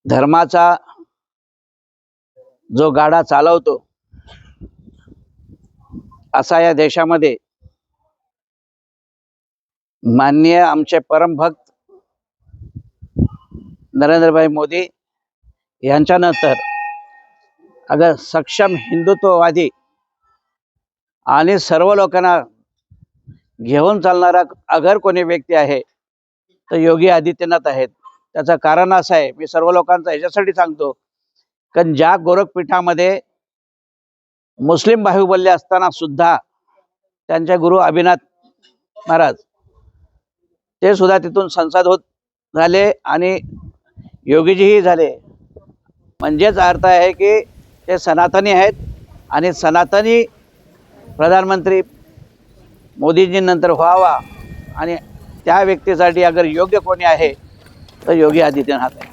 धर्माचा जो गाडा चालवतो असा या देशामध्ये माननीय आमचे परमभक्त नरेंद्रभाई मोदी यांच्यानंतर अगर सक्षम हिंदुत्ववादी आणि सर्व लोकांना घेऊन चालणारा अगर कोणी व्यक्ती आहे तर योगी आदित्यनाथ आहेत। त्याचं कारण असं आहे, मी सर्व लोकांचा याच्यासाठी सांगतो कारण ज्या गोरखपीठामध्ये मुस्लिम बाहुबल्य असताना सुद्धा त्यांचे गुरु अभिनाथ महाराज ते सुद्धा तिथून संसद होत झाले आणि योगीजीही झाले। म्हणजेच अर्थ आहे की ते सनातनी आहेत आणि सनातनी प्रधानमंत्री मोदीजी नंतर व्हावा आणि त्या व्यक्तीसाठी अगर योग्य कोणी आहे तर योगी आदित्यनाथ आहे।